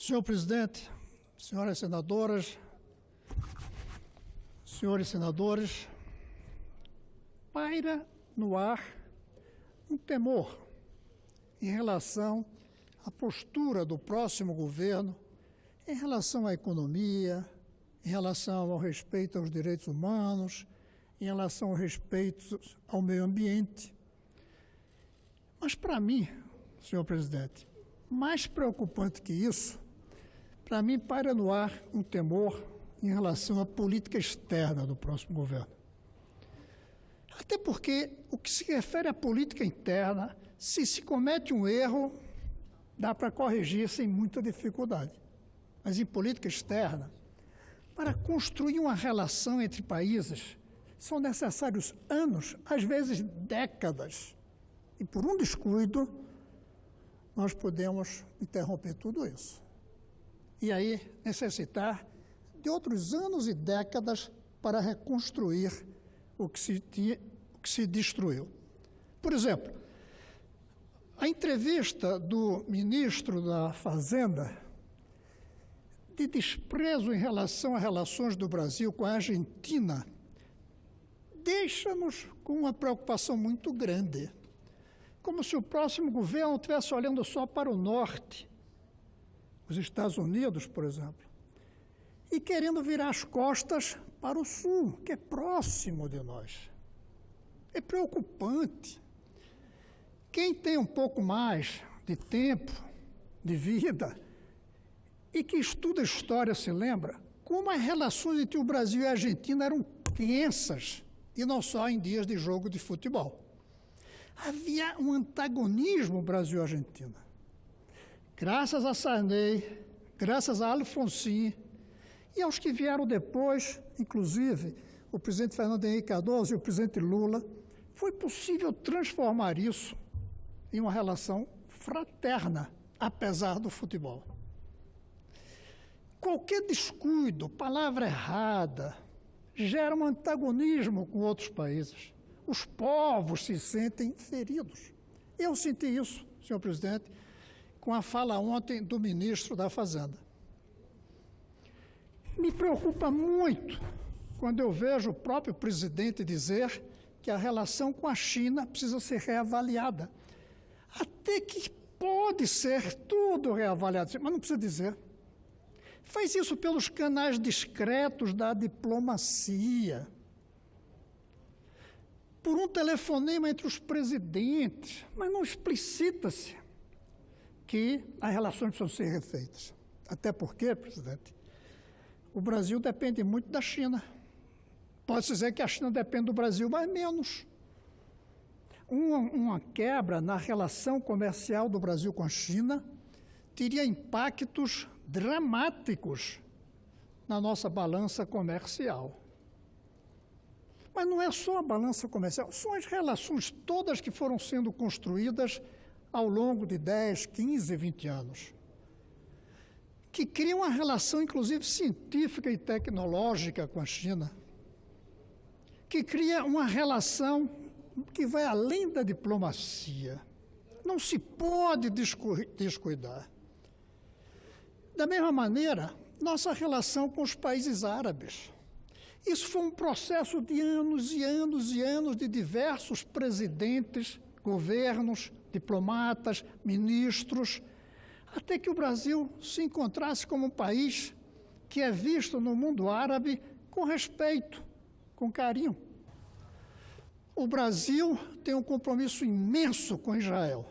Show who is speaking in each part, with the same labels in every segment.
Speaker 1: Senhor presidente, senhoras senadoras, senhores senadores, paira no ar um temor em relação à postura do próximo governo em relação à economia, em relação ao respeito aos direitos humanos, em relação ao respeito ao meio ambiente. Mas, para mim, senhor presidente, mais preocupante que isso, para mim paira no ar um temor em relação à política externa do próximo governo. Até porque, o que se refere à política interna, se comete um erro, dá para corrigir sem muita dificuldade. Mas em política externa, para construir uma relação entre países, são necessários anos, às vezes décadas. E por um descuido, nós podemos interromper tudo isso. E aí necessitar de outros anos e décadas para reconstruir o que se destruiu. Por exemplo, a entrevista do ministro da Fazenda de desprezo em relação às relações do Brasil com a Argentina deixa-nos com uma preocupação muito grande. Como se o próximo governo estivesse olhando só para o norte, os Estados Unidos, por exemplo, e querendo virar as costas para o sul, que é próximo de nós. É preocupante. Quem tem um pouco mais de tempo, de vida, e que estuda história se lembra como as relações entre o Brasil e a Argentina eram tensas, e não só em dias de jogo de futebol. Havia um antagonismo Brasil-Argentina. Graças a Sarney, graças a Alfonsin e aos que vieram depois, inclusive o presidente Fernando Henrique Cardoso e o presidente Lula, foi possível transformar isso em uma relação fraterna, apesar do futebol. Qualquer descuido, palavra errada, gera um antagonismo com outros países. Os povos se sentem feridos. Eu senti isso, senhor presidente, com a fala ontem do ministro da Fazenda. Me preocupa muito quando eu vejo o próprio presidente dizer que a relação com a China precisa ser reavaliada. Até que pode ser tudo reavaliado, mas não precisa dizer. Faz isso pelos canais discretos da diplomacia, por um telefonema entre os presidentes, mas não explicita-se que as relações precisam ser refeitas. Até porque, presidente, o Brasil depende muito da China. Pode-se dizer que a China depende do Brasil, mas menos. Uma quebra na relação comercial do Brasil com a China teria impactos dramáticos na nossa balança comercial. Mas não é só a balança comercial, são as relações todas que foram sendo construídas ao longo de 10, 15, 20 anos, que criam uma relação, inclusive, científica e tecnológica com a China, que cria uma relação que vai além da diplomacia. Não se pode descuidar. Da mesma maneira, nossa relação com os países árabes. Isso foi um processo de anos e anos e anos de diversos presidentes, governos, diplomatas, ministros, até que o Brasil se encontrasse como um país que é visto no mundo árabe com respeito, com carinho. O Brasil tem um compromisso imenso com Israel.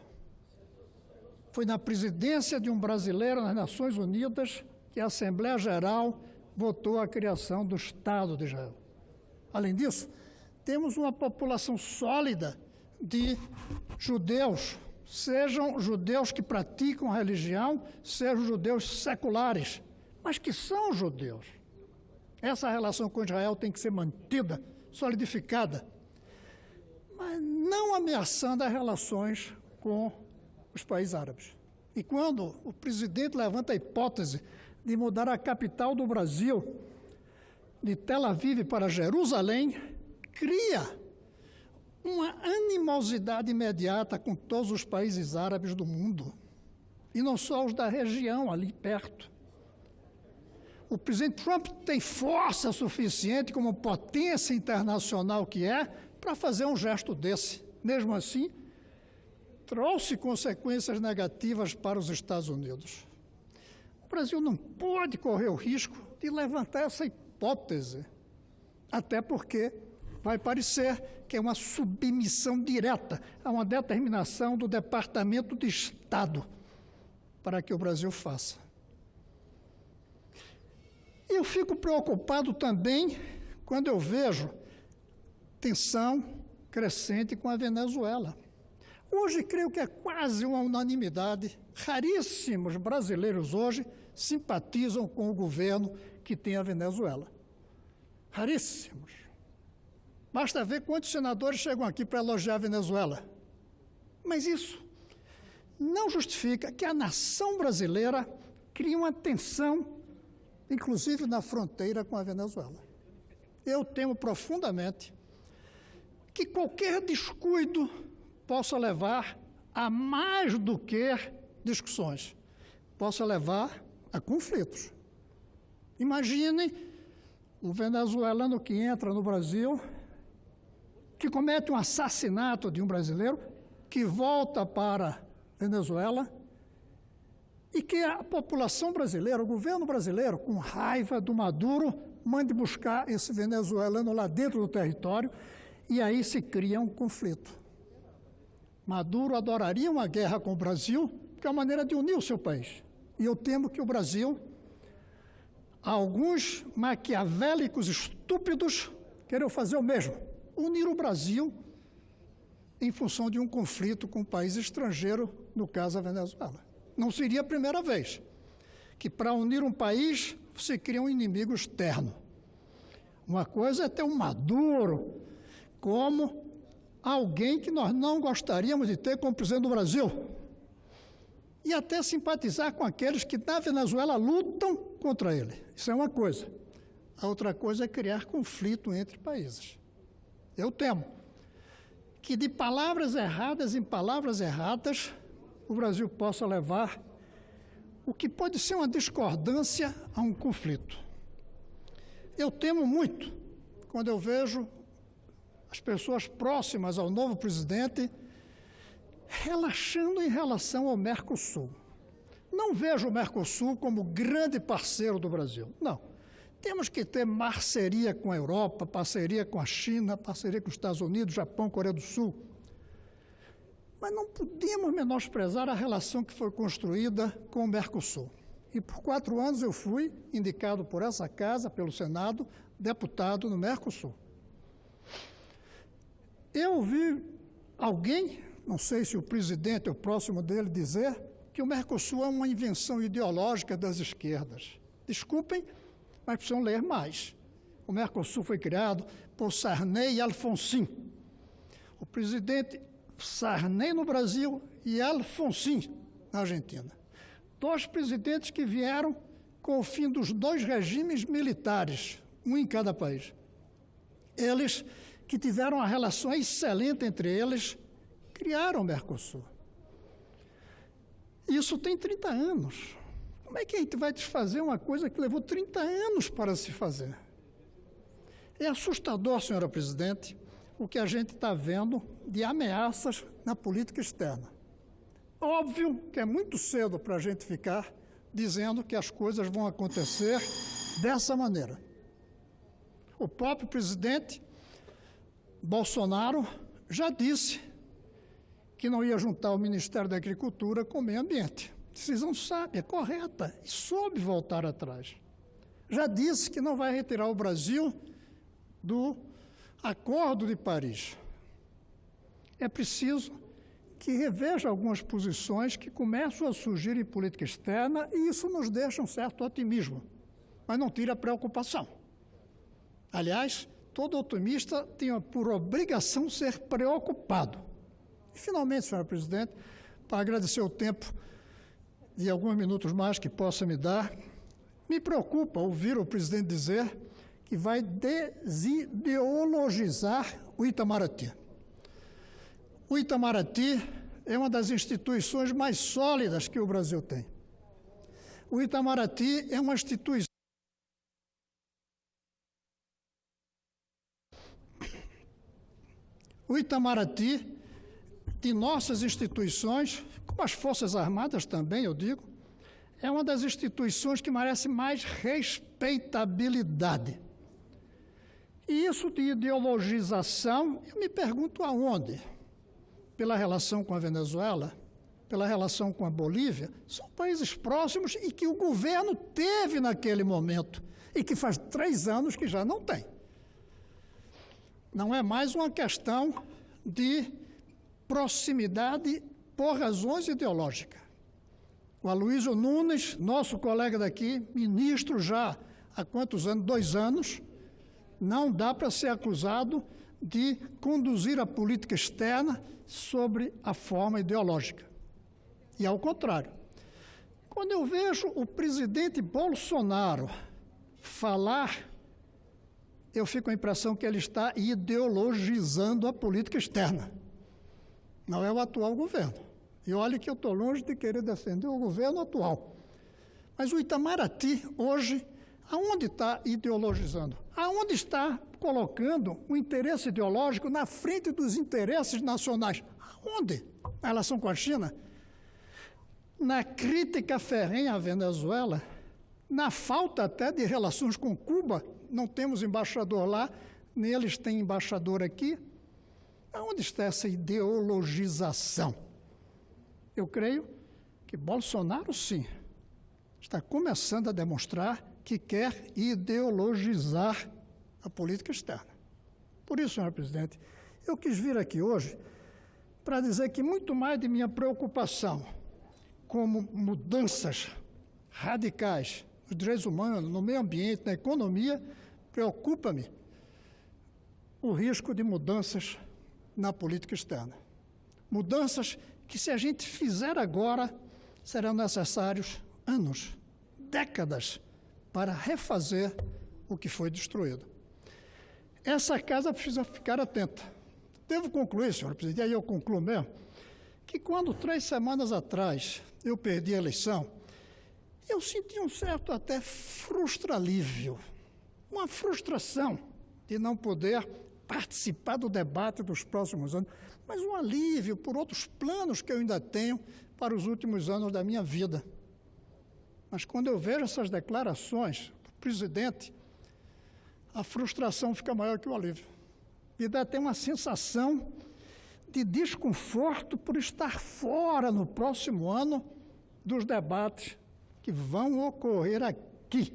Speaker 1: Foi na presidência de um brasileiro nas Nações Unidas que a Assembleia Geral votou a criação do Estado de Israel. Além disso, temos uma população sólida de judeus, sejam judeus que praticam a religião, sejam judeus seculares, mas que são judeus. Essa relação com Israel tem que ser mantida, solidificada, mas não ameaçando as relações com os países árabes. E quando o presidente levanta a hipótese de mudar a capital do Brasil, de Tel Aviv para Jerusalém, cria uma animosidade imediata com todos os países árabes do mundo. e não só os da região, ali perto. O presidente Trump tem força suficiente, como potência internacional que é, para fazer um gesto desse. Mesmo assim, trouxe consequências negativas para os Estados Unidos. O Brasil não pode correr o risco de levantar essa hipótese, até porque vai parecer que é uma submissão direta a uma determinação do Departamento de Estado para que o Brasil faça. Eu fico preocupado também quando eu vejo tensão crescente com a Venezuela. Hoje, creio que é quase uma unanimidade. Raríssimos brasileiros hoje simpatizam com o governo que tem a Venezuela. Raríssimos. Basta ver quantos senadores chegam aqui para elogiar a Venezuela. Mas isso não justifica que a nação brasileira crie uma tensão, inclusive na fronteira com a Venezuela. Eu temo profundamente que qualquer descuido possa levar a mais do que discussões, possa levar a conflitos. Imaginem o venezuelano que entra no Brasil, que comete um assassinato de um brasileiro, que volta para a Venezuela, e que a população brasileira, o governo brasileiro, com raiva do Maduro, mande buscar esse venezuelano lá dentro do território, e aí se cria um conflito. Maduro adoraria uma guerra com o Brasil, porque é uma maneira de unir o seu país. E eu temo que o Brasil, alguns maquiavélicos estúpidos, queiram fazer o mesmo, unir o Brasil em função de um conflito com um país estrangeiro, no caso a Venezuela. Não seria a primeira vez que, para unir um país, você cria um inimigo externo. Uma coisa é ter um Maduro como alguém que nós não gostaríamos de ter como presidente do Brasil. E até simpatizar com aqueles que, na Venezuela, lutam contra ele. Isso é uma coisa. A outra coisa é criar conflito entre países. Eu temo que, de palavras erradas em palavras erradas, o Brasil possa levar o que pode ser uma discordância a um conflito. Eu temo muito quando eu vejo as pessoas próximas ao novo presidente relaxando em relação ao Mercosul. Não vejo o Mercosul como grande parceiro do Brasil, não. Temos que ter parceria com a Europa, parceria com a China, parceria com os Estados Unidos, Japão, Coreia do Sul. Mas não podemos menosprezar a relação que foi construída com o Mercosul. E por 4 anos eu fui indicado por essa casa, pelo Senado, deputado no Mercosul. Eu ouvi alguém, não sei se o presidente ou próximo dele, dizer que o Mercosul é uma invenção ideológica das esquerdas. Desculpem, mas precisam ler mais. O Mercosul foi criado por Sarney e Alfonsin. O presidente Sarney no Brasil e Alfonsin na Argentina. 2 presidentes que vieram com o fim dos 2 regimes militares, um em cada país. Eles, que tiveram uma relação excelente entre eles, criaram o Mercosul. Isso tem 30 anos. Como é que a gente vai desfazer uma coisa que levou 30 anos para se fazer? É assustador, senhora presidente, o que a gente está vendo de ameaças na política externa. Óbvio que é muito cedo para a gente ficar dizendo que as coisas vão acontecer dessa maneira. O próprio presidente Bolsonaro já disse que não ia juntar o Ministério da Agricultura com o Meio Ambiente. Decisão sábia, correta, e soube voltar atrás. Já disse que não vai retirar o Brasil do Acordo de Paris. É preciso que reveja algumas posições que começam a surgir em política externa e isso nos deixa um certo otimismo, mas não tira a preocupação. Aliás, todo otimista tem por obrigação ser preocupado. E, finalmente, senhora presidente, para agradecer o tempo de alguns minutos mais que possa me dar, me preocupa ouvir o presidente dizer que vai desideologizar o Itamaraty. O Itamaraty é uma das instituições mais sólidas que o Brasil tem. O Itamaraty é uma instituição. O Itamaraty, de nossas instituições, como as Forças Armadas também, eu digo, é uma das instituições que merece mais respeitabilidade. E isso de ideologização, eu me pergunto aonde? Pela relação com a Venezuela, pela relação com a Bolívia, são países próximos e que o governo teve naquele momento e que faz 3 anos que já não tem. Não é mais uma questão de proximidade por razões ideológicas. O Aloysio Nunes, nosso colega daqui, ministro já há quantos anos? 2 anos, não dá para ser acusado de conduzir a política externa sobre a forma ideológica. E ao contrário, quando eu vejo o presidente Bolsonaro falar, eu fico com a impressão que ele está ideologizando a política externa. Não é o atual governo. E olhe que eu estou longe de querer defender o governo atual. Mas o Itamaraty, hoje, aonde está ideologizando? Aonde está colocando o interesse ideológico na frente dos interesses nacionais? Aonde? Na relação com a China? Na crítica ferrenha à Venezuela? Na falta até de relações com Cuba? Não temos embaixador lá, nem eles têm embaixador aqui. Aonde está essa ideologização? Eu creio que Bolsonaro, sim, está começando a demonstrar que quer ideologizar a política externa. Por isso, senhor presidente, eu quis vir aqui hoje para dizer que muito mais de minha preocupação como mudanças radicais nos direitos humanos, no meio ambiente, na economia, preocupa-me o risco de mudanças na política externa. Mudanças que, se a gente fizer agora, serão necessários anos, décadas, para refazer o que foi destruído. Essa casa precisa ficar atenta. Devo concluir, senhor presidente, e aí eu concluo mesmo, que quando 3 semanas atrás eu perdi a eleição, eu senti um certo até frustralívio, uma frustração de não poder participar do debate dos próximos anos, mas um alívio por outros planos que eu ainda tenho para os últimos anos da minha vida. Mas quando eu vejo essas declarações do presidente, a frustração fica maior que o alívio. Me dá até uma sensação de desconforto por estar fora no próximo ano dos debates que vão ocorrer aqui.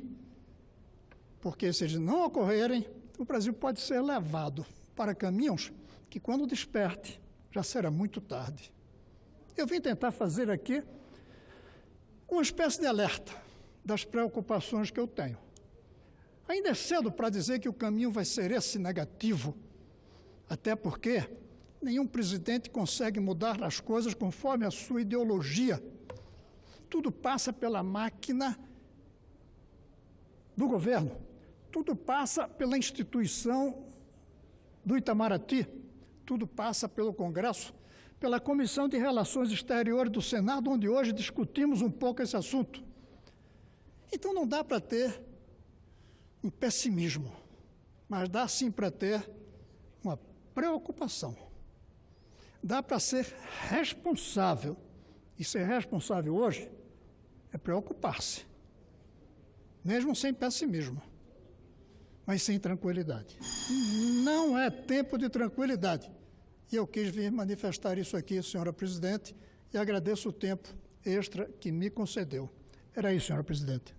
Speaker 1: Porque se eles não ocorrerem, o Brasil pode ser levado para caminhos que, quando desperte, já será muito tarde. Eu vim tentar fazer aqui uma espécie de alerta das preocupações que eu tenho. Ainda é cedo para dizer que o caminho vai ser esse negativo, até porque nenhum presidente consegue mudar as coisas conforme a sua ideologia. Tudo passa pela máquina do governo, tudo passa pela instituição do Itamaraty, tudo passa pelo Congresso, pela Comissão de Relações Exteriores do Senado, onde hoje discutimos um pouco esse assunto. Então não dá para ter um pessimismo, mas dá sim para ter uma preocupação. Dá para ser responsável, e ser responsável hoje é preocupar-se, mesmo sem pessimismo, mas sem tranquilidade. Não é tempo de tranquilidade. E eu quis vir manifestar isso aqui, senhora presidente, e agradeço o tempo extra que me concedeu. Era isso, senhora presidente.